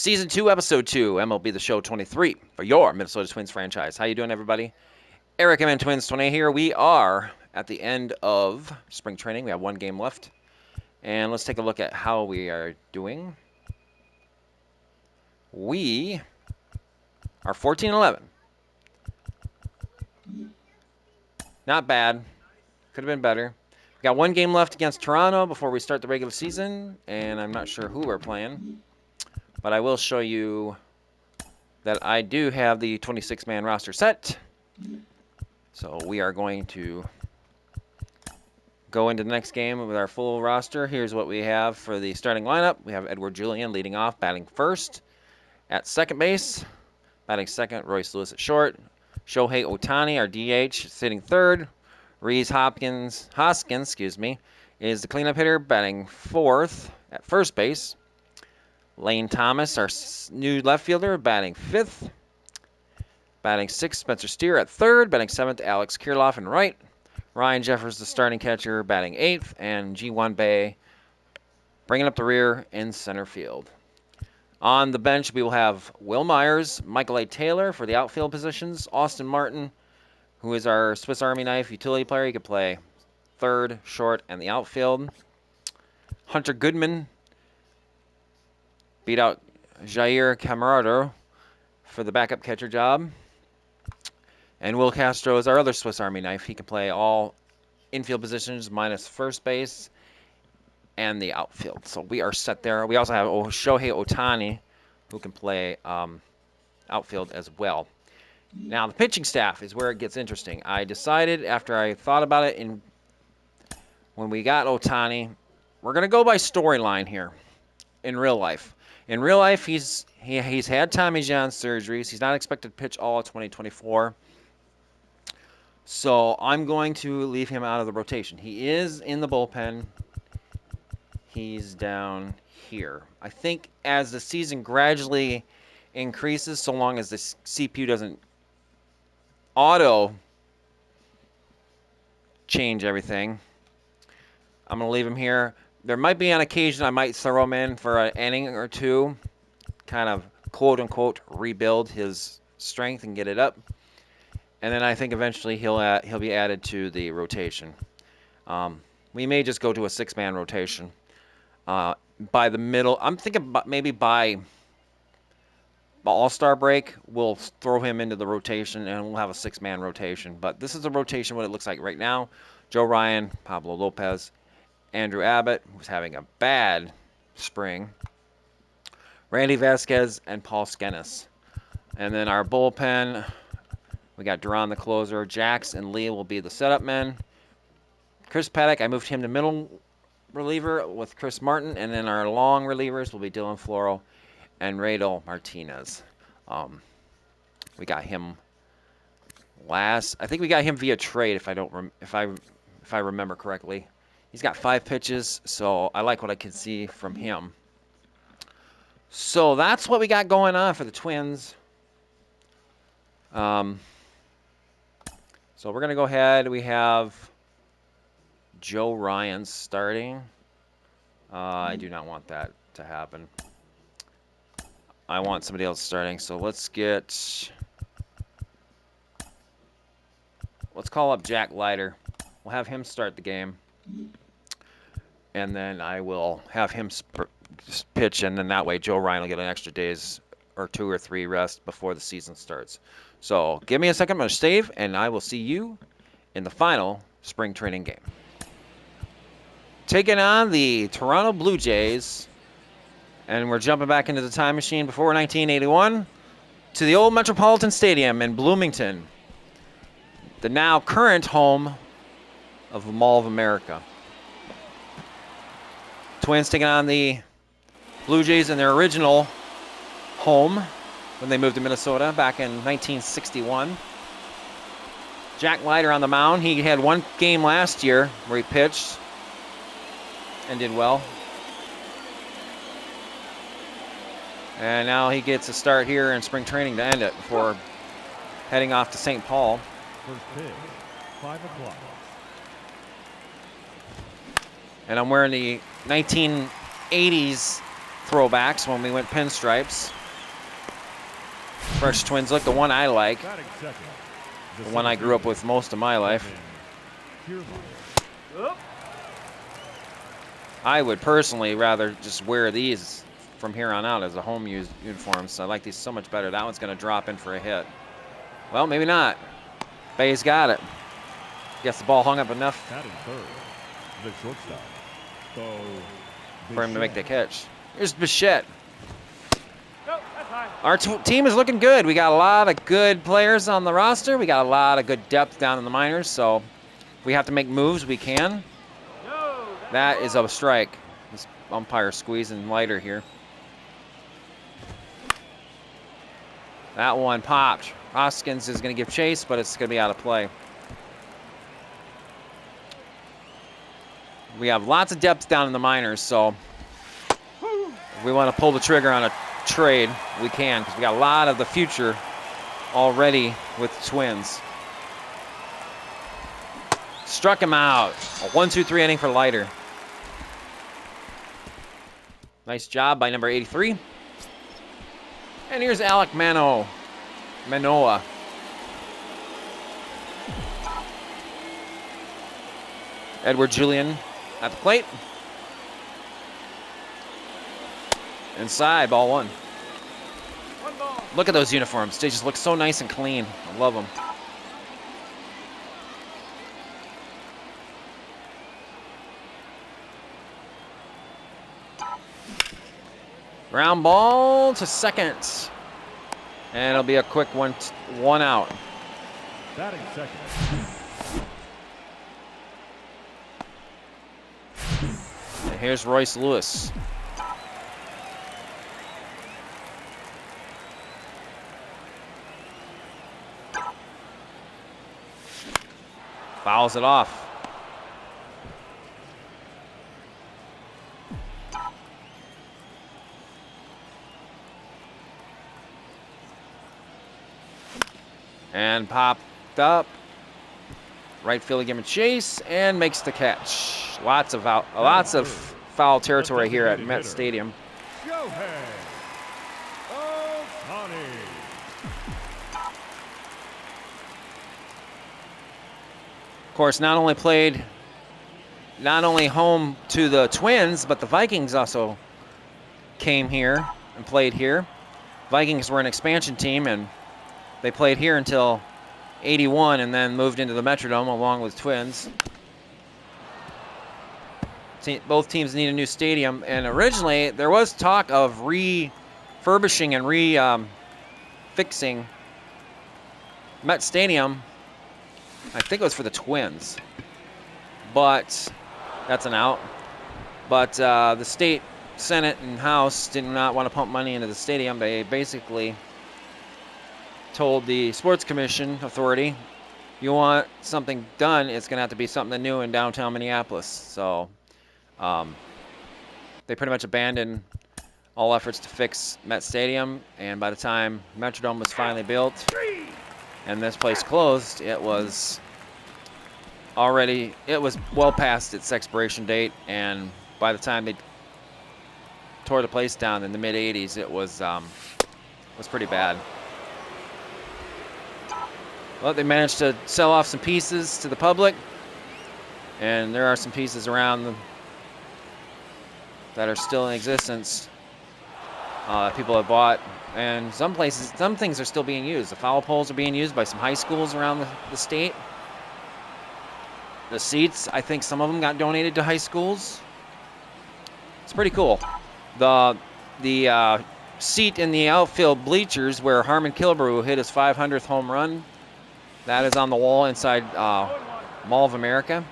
Season 2, Episode 2, MLB The Show 23 for your Minnesota Twins franchise. How you doing, everybody? Eric MN Twins 20 here. We are at the end of spring training. We have one game left. And let's take a look at how we are doing. We are 14-11. Not bad. Could have been better. We got one game left against Toronto before we start the regular season, and I'm not sure who we're playing. But I will show you that I do have the 26-man roster set. So we are going to go into the next game with our full roster. Here's what we have for the starting lineup. We have Edward Julian leading off, batting first. At second base, batting second, Royce Lewis at short. Shohei Ohtani, our DH, sitting third. Rhys Hoskins, is the cleanup hitter, batting fourth at first base. Lane Thomas, our new left fielder, batting fifth. Batting sixth, Spencer Steer at third. Batting seventh, Alex Kirilloff in right. Ryan Jeffers, the starting catcher, batting eighth. And Ji-Hwan Bae bringing up the rear in center field. On the bench, we will have Will Myers, Michael A. Taylor for the outfield positions. Austin Martin, who is our Swiss Army knife utility player. He could play third, short, and the outfield. Hunter Goodman beat out Jair Camarado for the backup catcher job. And Will Castro is our other Swiss Army knife. He can play all infield positions minus first base and the outfield. So we are set there. We also have Shohei Ohtani, who can play outfield as well. Now, the pitching staff is where it gets interesting. I decided after I thought about it when we got Ohtani, we're going to go by storyline here in real life. In real life, he's had Tommy John surgeries. He's not expected to pitch all of 2024. So I'm going to leave him out of the rotation. He is in the bullpen. He's down here. I think as the season gradually increases, so long as the CPU doesn't auto change everything, I'm going to leave him here. There might be on occasion I might throw him in for an inning or two, kind of quote-unquote rebuild his strength and get it up. And then I think eventually he'll be added to the rotation. We may just go to a six-man rotation. By the middle, I'm thinking maybe by All-Star break, we'll throw him into the rotation and we'll have a six-man rotation. But this is a rotation, what it looks like right now. Joe Ryan, Pablo Lopez, Andrew Abbott, who's having a bad spring, Randy Vasquez, and Paul Skenes. And then our bullpen, we got Duran the closer. Jax and Lee will be the setup men. Chris Paddock, I moved him to middle reliever with Chris Martin. And then our long relievers will be Dylan Floro and Radel Martinez. We got him last. I think we got him via trade if I remember correctly. He's got 5 pitches, so I like what I can see from him. So that's what we got going on for the Twins. So we're going to go ahead. We have Joe Ryan starting. I do not want that to happen. I want somebody else starting. So let's call up Jack Leiter. We'll have him start the game. And then I will have him pitch, and then that way Joe Ryan will get an extra days or 2 or 3 rest before the season starts. So give me a second. I'm going to save, and I will see you in the final spring training game. Taking on the Toronto Blue Jays, and we're jumping back into the time machine before 1981 to the old Metropolitan Stadium in Bloomington, the now current home of the Mall of America. Twins taking on the Blue Jays in their original home when they moved to Minnesota back in 1961. Jack Leiter on the mound. He had one game last year where he pitched and did well. And now he gets a start here in spring training to end it before heading off to St. Paul. First pitch, 5 o'clock. And I'm wearing the 1980s throwbacks when we went pinstripes. Fresh Twins look, the one I like, Batting second. the one I grew up with most of my life. I would personally rather just wear these from here on out as a home use uniform. So I like these so much better. That one's going to drop in for a hit. Well, maybe not. Bay's got it. Guess the ball hung up enough Batting third. The shortstop. So for him to make the catch. Here's Bichette. Our team is looking good. We got a lot of good players on the roster. We got a lot of good depth down in the minors. So if we have to make moves, we can. That is a strike. This umpire squeezing lighter here. That one popped. Hoskins is going to give chase, but it's going to be out of play. We have lots of depth down in the minors, so if we want to pull the trigger on a trade, we can, because we got a lot of the future already with the Twins. Struck him out. A 1-2-3 inning for Leiter. Nice job by number 83. And here's Alec Manoa. Edward Julian at the plate. Inside, ball one. Look at those uniforms. They just look so nice and clean. I love them. Ground ball to second. And it'll be a quick one out. batting second. And here's Royce Lewis. Fouls it off. And popped up. Right field giving chase and makes the catch. Lots of foul territory here at Met Stadium. Shohei Ohtani. Of course, not only home to the Twins, but the Vikings also came here and played here. Vikings were an expansion team, and they played here until '81 and then moved into the Metrodome along with Twins. Both teams need a new stadium, and originally there was talk of refurbishing and fixing Met Stadium. I think it was for the Twins, but that's an out. But the state Senate and House did not want to pump money into the stadium. They basically told the Sports Commission Authority, you want something done, it's going to have to be something new in downtown Minneapolis. So they pretty much abandoned all efforts to fix Met Stadium, and by the time Metrodome was finally built and this place closed, it was well past its expiration date, and by the time they tore the place down in the mid-'80s, it was pretty bad. Well, they managed to sell off some pieces to the public, and there are some pieces around that are still in existence that people have bought, and some things are still being used. The foul poles are being used by some high schools around the state. The seats, I think some of them got donated to high schools. It's pretty cool. The seat in the outfield bleachers where Harmon Killebrew hit his 500th home run, that is on the wall inside Mall of America,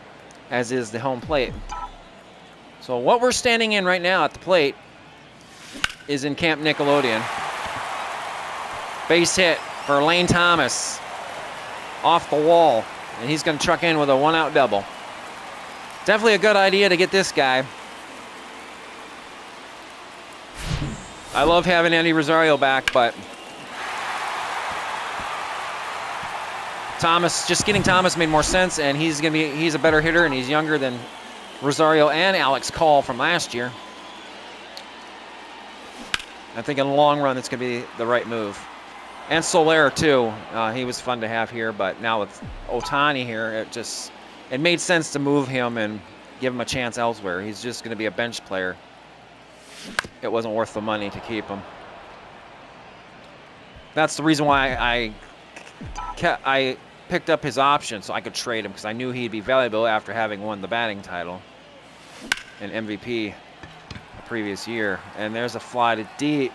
as is the home plate. So what we're standing in right now at the plate is in Camp Nickelodeon. Base hit for Lane Thomas off the wall, and he's going to truck in with a one-out double. Definitely a good idea to get this guy. I love having Andy Rosario back, but getting Thomas made more sense, and he's a better hitter, and he's younger than Rosario and Alex Call from last year. I think in the long run, it's going to be the right move. And Soler too. He was fun to have here, but now with Ohtani here, it made sense to move him and give him a chance elsewhere. He's just going to be a bench player. It wasn't worth the money to keep him. That's the reason why I picked up his option so I could trade him, because I knew he'd be valuable after having won the batting title and MVP the previous year. And there's a fly to deep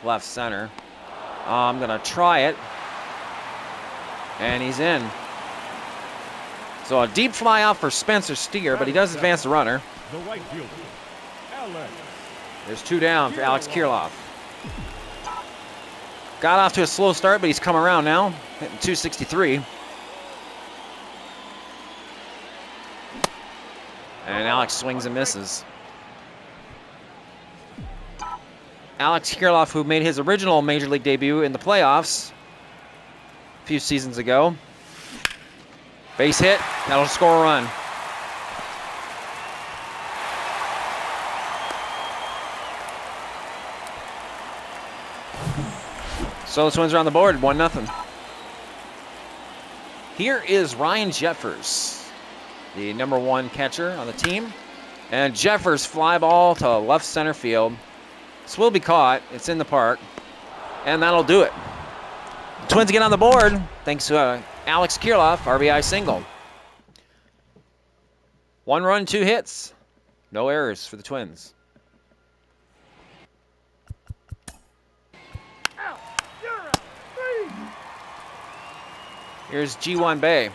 left center. I'm going to try it. And he's in. So a deep fly out for Spencer Steer, but he does advance the runner. The right fielder, Alex. There's 2 down for Alex Kirilloff. Got off to a slow start, but he's come around now, hitting 263. And Alex swings and misses. Alex Kirilloff, who made his original Major League debut in the playoffs a few seasons ago. Base hit, that'll score a run. So the Twins are on the board, 1-0. Here is Ryan Jeffers, the #1 catcher on the team. And Jeffers fly ball to left center field. This will be caught. It's in the park. And that'll do it. The Twins get on the board thanks to Alex Kirilloff, RBI single. 1 run, 2 hits. No errors for the Twins. Here's G1 Bay.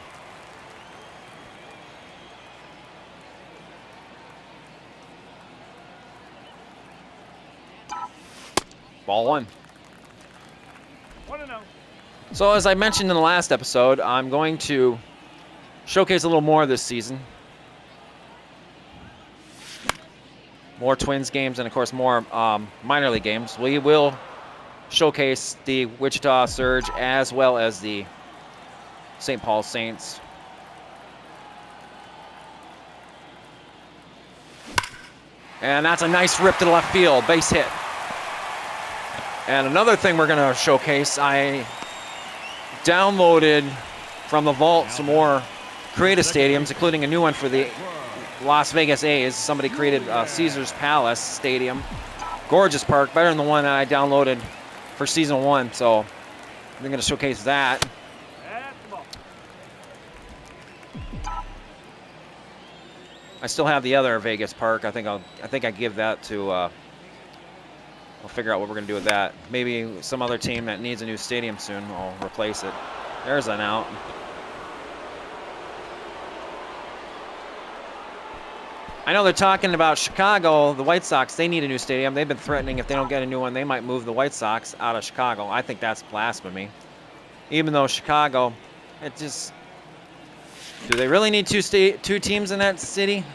Ball 1. 1-0. So as I mentioned in the last episode, I'm going to showcase a little more this season. More Twins games and, of course, more minor league games. We will showcase the Wichita Surge as well as the St. Paul Saints. And that's a nice rip to the left field, base hit. And another thing we're going to showcase, I downloaded from the vault some more creative stadiums, including a new one for the Las Vegas A's. Somebody created Caesars Palace Stadium. Gorgeous park, better than the one that I downloaded for season 1. So I'm going to showcase that. I still have the other Vegas park. I think I give that to. I'll figure out what we're gonna do with that. Maybe some other team that needs a new stadium soon. I'll replace it. There's an out. I know they're talking about Chicago, the White Sox. They need a new stadium. They've been threatening if they don't get a new one, they might move the White Sox out of Chicago. I think that's blasphemy. Even though Chicago, it just. Do they really need two teams in that city?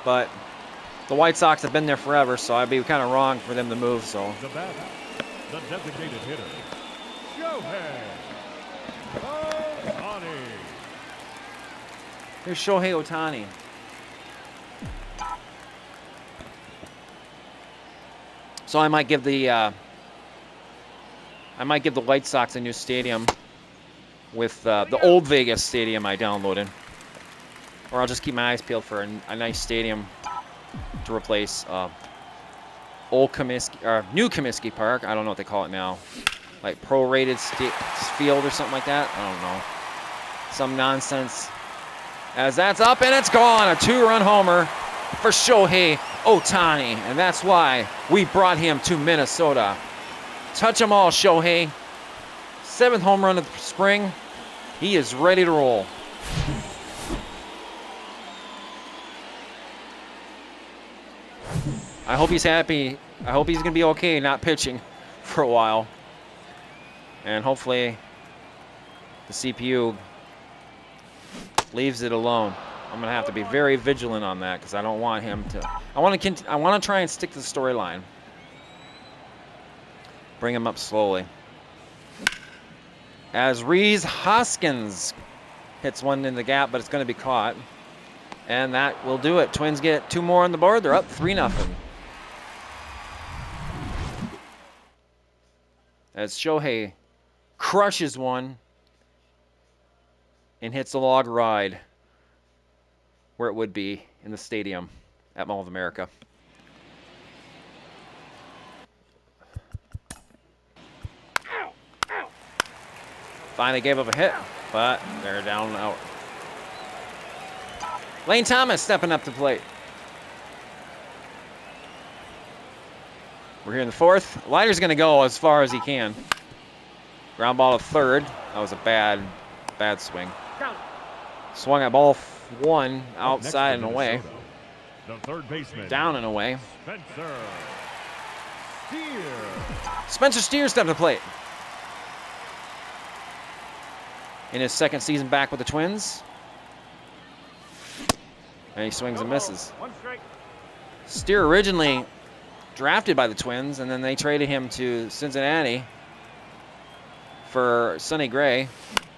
But the White Sox have been there forever, so I'd be kind of wrong for them to move. So The batter, the designated hitter, Shohei Ohtani. here's Shohei Ohtani. So I might give the White Sox a new stadium with the old Vegas stadium I downloaded, or I'll just keep my eyes peeled for a nice stadium to replace old Comiskey or new Comiskey Park. I don't know what they call it now, like prorated field or something like that. I don't know, some nonsense. As that's up and it's gone, a 2-run homer for Shohei Ohtani, and that's why we brought him to Minnesota. Touch 'em all, Shohei. 7th home run of the spring. He is ready to roll. I hope he's happy. I hope he's going to be okay not pitching for a while. And hopefully the CPU leaves it alone. I'm going to have to be very vigilant on that because I don't want him to. I want to try and stick to the storyline. Bring him up slowly. As Rhys Hoskins hits one in the gap, but it's going to be caught. And that will do it. Twins get 2 more on the board. They're up 3-0. as Shohei crushes one and hits the log ride where it would be in the stadium at Mall of America. Finally gave up a hit, but they're down and out. Lane Thomas stepping up to the plate. We're here in the fourth. Leiter's going to go as far as he can. Ground ball to third. That was a bad swing. Swung at ball one, outside and away. The third baseman. Down and away. Spencer Steer. Spencer Steer stepped to the plate. In his second season back with the Twins. And he swings and misses. Steer originally drafted by the Twins, and then they traded him to Cincinnati for Sonny Gray.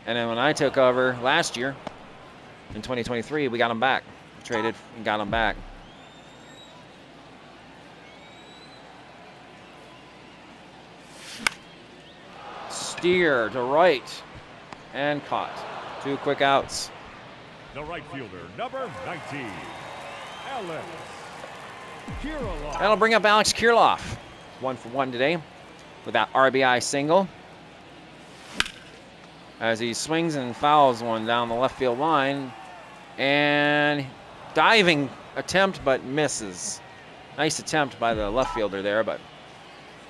And then when I took over last year, in 2023, we got him back. We traded and got him back. Steer to right and caught. 2 quick outs. The right fielder, number 19, Alex Kirilloff. That'll bring up Alex Kirilloff. 1 for 1 today with that RBI single. As he swings and fouls one down the left field line. And diving attempt, but misses. Nice attempt by the left fielder there, but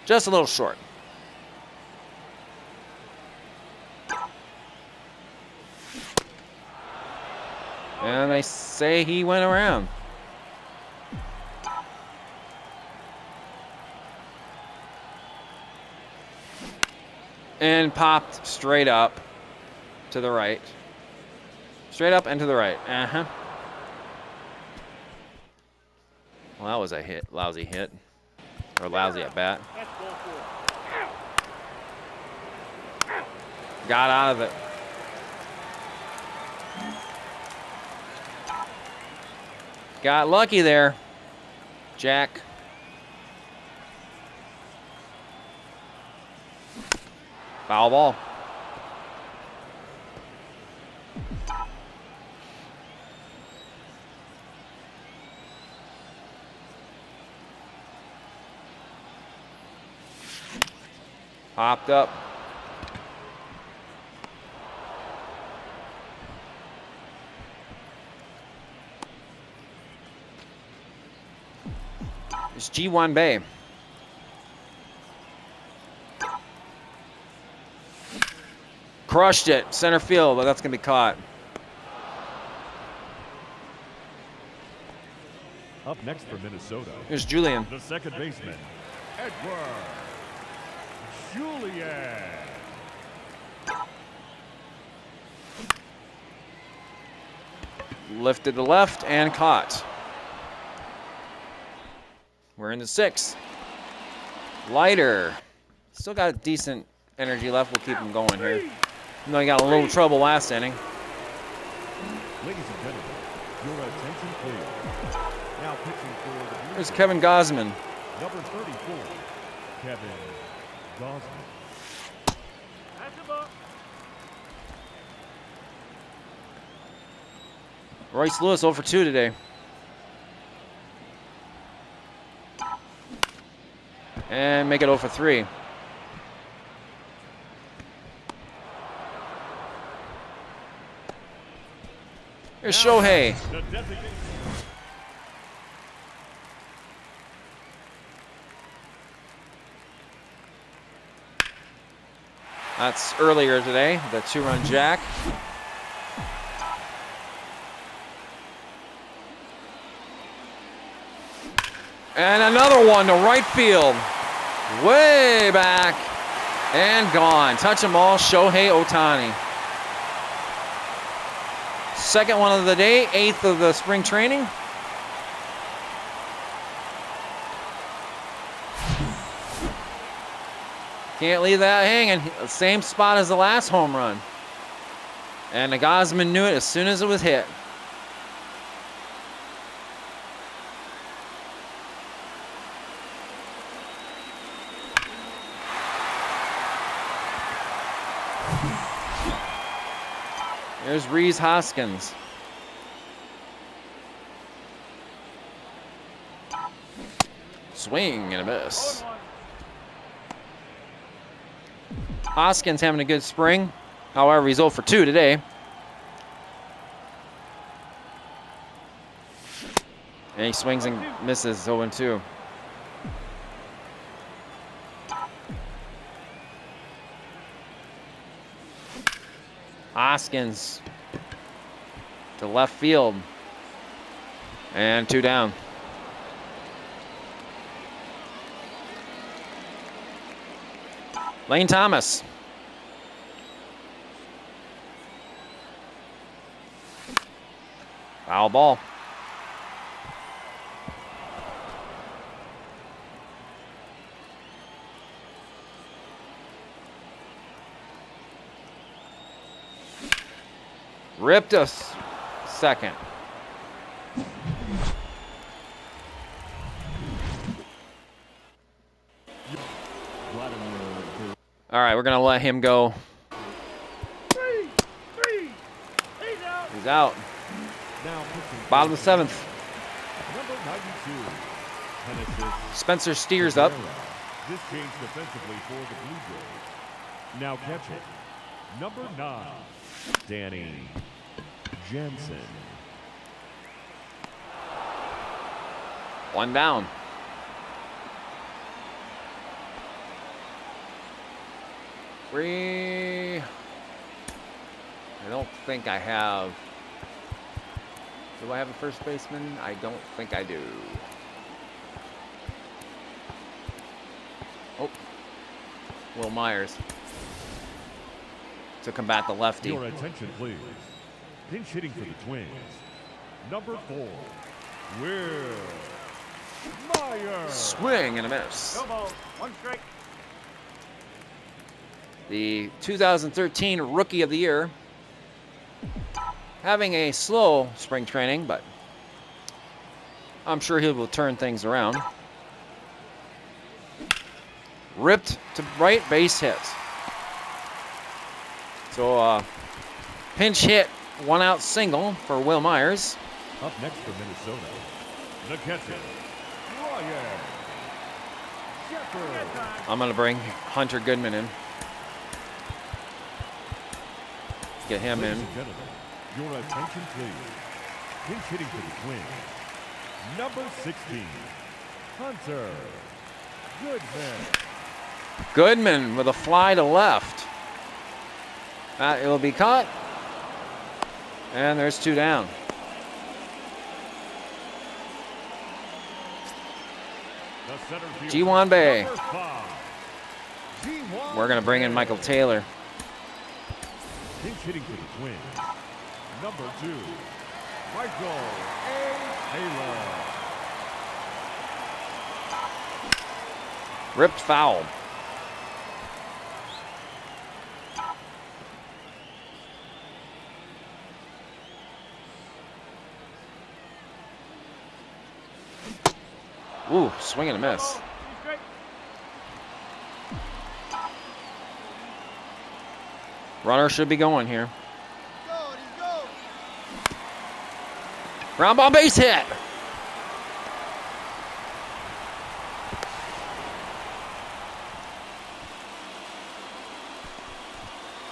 just a little short. And they say he went around. And popped straight up to the right. Straight up and to the right. Uh-huh. Well, that was a hit. Lousy hit. Or lousy at bat. Got out of it. Got lucky there, Jack. Foul ball. Popped up. It's G1 Bay. Crushed it, center field, but that's gonna be caught. Up next for Minnesota, Here's Julian. the second baseman, Edward Julian. Lifted to left and caught. We're in the 6th. Leiter. Still got decent energy left. We'll keep him going here. Even though he got a little trouble last inning. Ladies and gentlemen, your attention please. Now pitching for the Blue There's Jays, Kevin Gosman. number 34, Kevin Gosman. Royce Lewis 0 for 2 today. And make it 0 for 3. Here's Shohei. The designated That's earlier today, the 2-run jack. And another one to right field. Way back and gone. Touch them all, Shohei Ohtani. Second one of the day, 8th of the spring training. Can't leave that hanging. Same spot as the last home run. And the Gosman knew it as soon as it was hit. There's Reese Hoskins. Swing and a miss. Hoskins having a good spring. However, he's 0 for 2 today. And he swings and misses 0 and 2. Hoskins to left field. And 2 down. Lane Thomas. Foul ball. Ripped us second. All right, we're going to let him go. He's out. Bottom of the 7th. Number 92, Tennessee. Spencer Steers up. This changed defensively for the Blue Jays. Now catching, number 9, Danny Jensen. 1 down. I don't think I have. Do I have a first baseman? I don't think I do. Oh. Will Myers to combat the lefty. Your attention, please. Pinch hitting for the Twins. Number 4, Will Myers. Swing and a miss. No ball. 1 strike. The 2013 Rookie of the Year. Having a slow spring training, but I'm sure he will turn things around. Ripped to right, base hit. So pinch hit, 1-out single for Will Myers. Up next for Minnesota, the catcher, Ryan Shepherd. I'm going to bring Hunter Goodman in. Get him Ladies in. and gentlemen, your attention, please. Pinch hitting for the Twins. Number 16, Hunter Goodman. Goodman with a fly to left. It will be caught. And there's 2 down. The center fielder, G1 Bay. number 5, G1 We're going to bring in Bay. Michael Taylor. Pinch hitting for the Twins. Number 2, Michael A. Taylor. Ripped foul. Ooh, swing and a miss. 2 strike. Runner should be going here. Ground ball base hit.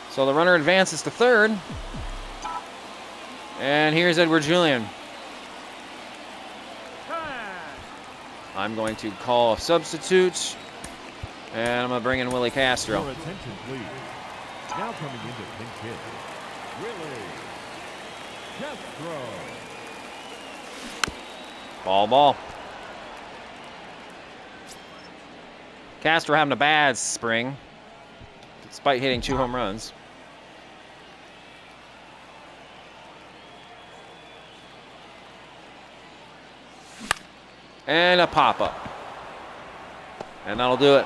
So the runner advances to third. And here's Edward Julian. I'm going to call a substitute. And I'm going to bring in Willie Castro. Your attention, please. Now coming into pinch hit, Willie Castro. Ball. Castro having a bad spring, despite hitting 2 home runs. And a pop-up. And that'll do it.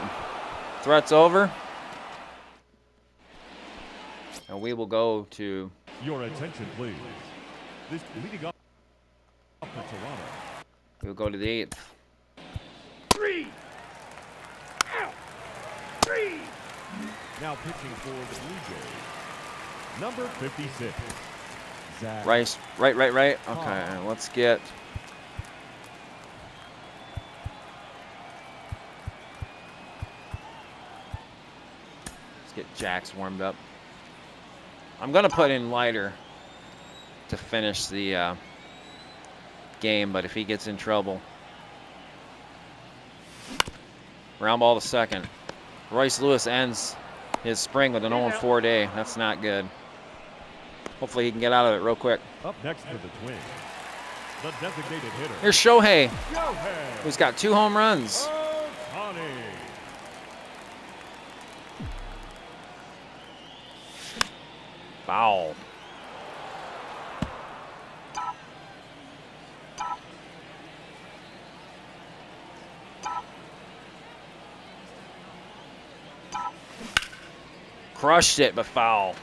Threat's over. And we will go to... Your attention, please. This leading up for Toronto. We'll go to the 8th. 3. Out. 3. Now pitching for the Blue Jays. Number 56. Zach. Right. Okay, let's get. Let's get Jax warmed up. I'm gonna put in Leiter to finish the game, but if he gets in trouble. Round ball to second. Royce Lewis ends his spring with an 0-4 day. That's not good. Hopefully he can get out of it real quick. Up next for the Twins, the designated hitter. Here's Shohei, Shohei who's got 2 home runs. Ohtani. Foul. Crushed it, but foul.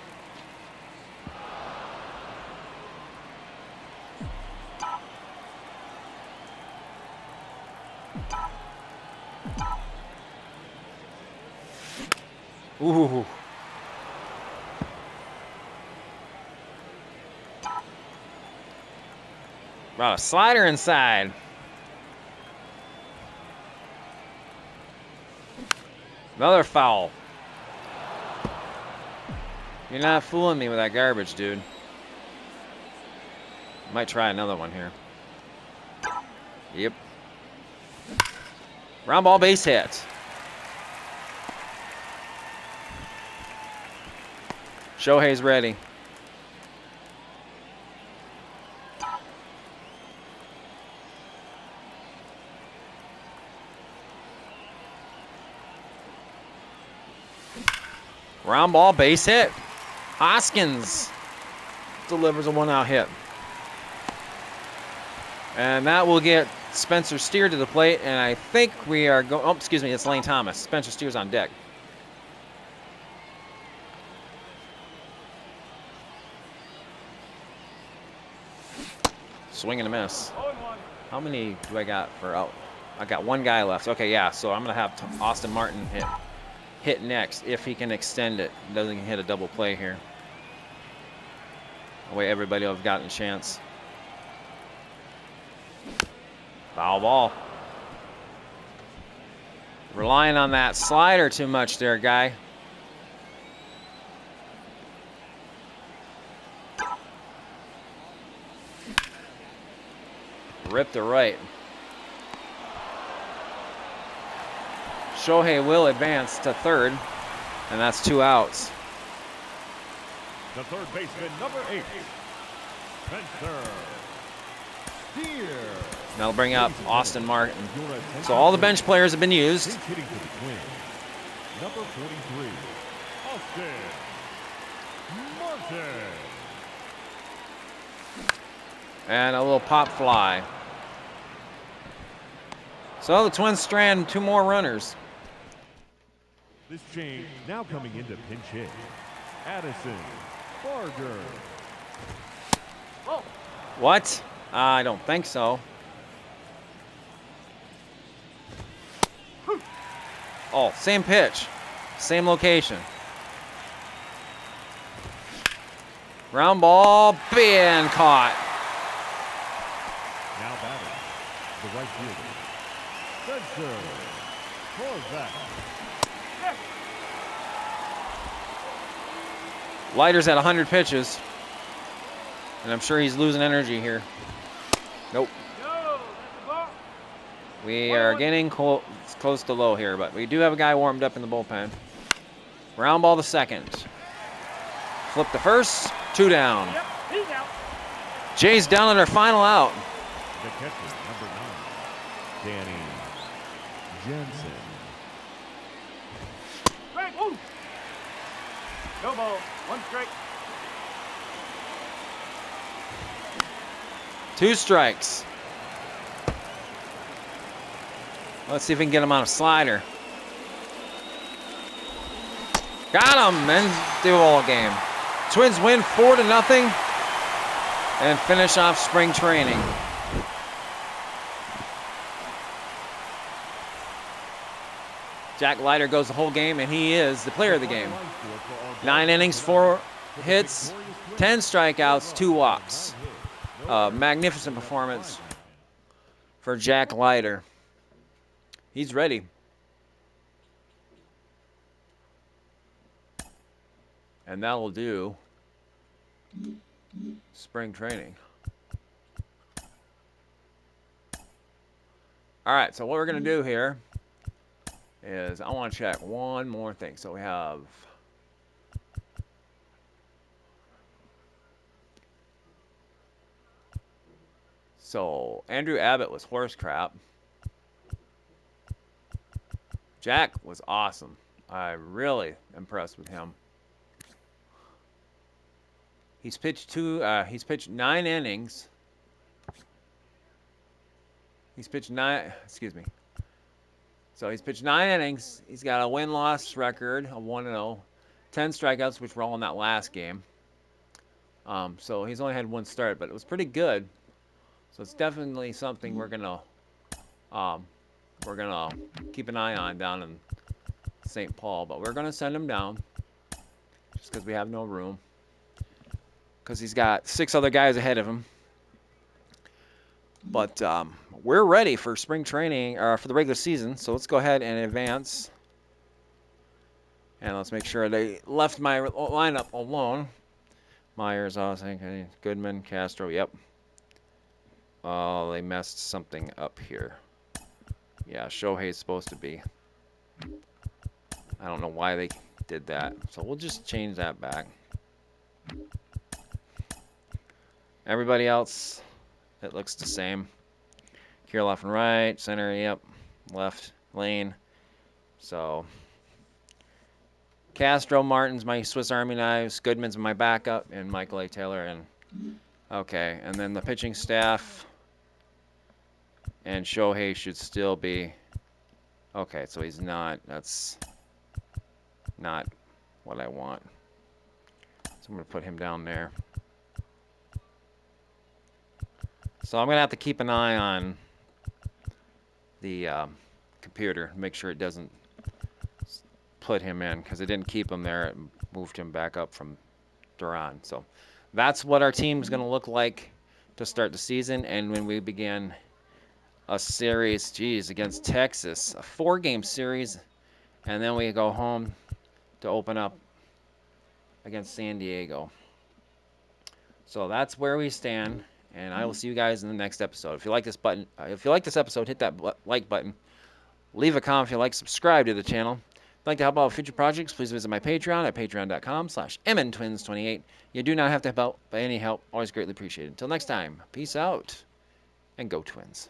Ooh. Brought a slider inside. Another foul. You're not fooling me with that garbage, dude. Might try another one here. Yep. Round ball base hit. Shohei's ready. Round ball base hit. Hoskins delivers a 1-out hit. And that will get Spencer Steer to the plate, and I think we are going, oh, excuse me, it's Lane Thomas. Spencer Steer's on deck. Swing and a miss. How many do I got for out? I got 1 guy left. Okay, yeah, so I'm going to have Austin Martin hit next if he can extend it. Doesn't hit a double play here. That way everybody will have gotten a chance. Foul ball. Relying on that slider too much there, guy. Rip to right. Shohei will advance to third, and that's 2 outs. The third baseman, number 8, Spencer Steer. That'll bring up Austin Martin. So all the bench players have been used. Hitting for the Twins, number 43, Austin Martin. And a little pop fly. So the Twins strand 2 more runners. This change now coming into pinch hit, Addison Barger. What? I don't think so. Oh, same pitch, same location. Round ball, being caught. Now batting, the right fielder, Spencer Horvath. Leiter's at 100 pitches, and I'm sure he's losing energy here. Nope. We are getting close to low here, but we do have a guy warmed up in the bullpen. Round ball to second. Flip to first, 2 down. Yep, he's out. Jay's down at our final out. The catcher, number 9, Danny Jensen. Strike. Woo. No ball. 1 strike. 2 strikes. Let's see if we can get him on a slider. Got him, and the ball game. Twins win 4-0 and finish off spring training. Jack Leiter goes the whole game, and he is the player of the game. 9 innings, 4 hits, 10 strikeouts, 2 walks. Magnificent performance for Jack Leiter. He's ready. And that'll do spring training. All right, so what we're going to do here is I want to check one more thing. So we have Andrew Abbott was horse crap. Jack was awesome. I really impressed with him. He's pitched 9 innings. He's pitched 9, excuse me. So he's pitched 9 innings. He's got a win-loss record of 1-0, 10 strikeouts, which were all in that last game. So he's only had 1 start, but it was pretty good. So it's definitely something we're gonna keep an eye on down in St. Paul. But we're gonna send him down just because we have no room. Because he's got 6 other guys ahead of him. But we're ready for spring training, or for the regular season. So let's go ahead and advance. And let's make sure they left my lineup alone. Myers, Austin, Goodman, Castro, yep. Oh, they messed something up here. Yeah, Shohei's supposed to be. I don't know why they did that. So we'll just change that back. Everybody else, it looks the same. Kirilloff and right, center, yep. Left lane. So Castro, Martin's my Swiss Army knives, Goodman's my backup, and Michael A. Taylor. And okay, and then the pitching staff and Shohei should still be okay. So he's not. That's not what I want. So I'm gonna put him down there. So I'm gonna have to keep an eye on the computer, make sure it doesn't put him in, because it didn't keep him there. It moved him back up from Duran. So that's what our team is going to look like to start the season. And when we begin a series, against Texas, a 4-game series, and then we go home to open up against San Diego. So that's where we stand, and I will see you guys in the next episode. If you like this episode, hit that like button. Leave a comment if you like. Subscribe to the channel. If you'd like to help out with future projects, please visit my Patreon at patreon.com/mntwins28. You do not have to help, but any help, always greatly appreciated. Until next time, peace out, and go Twins.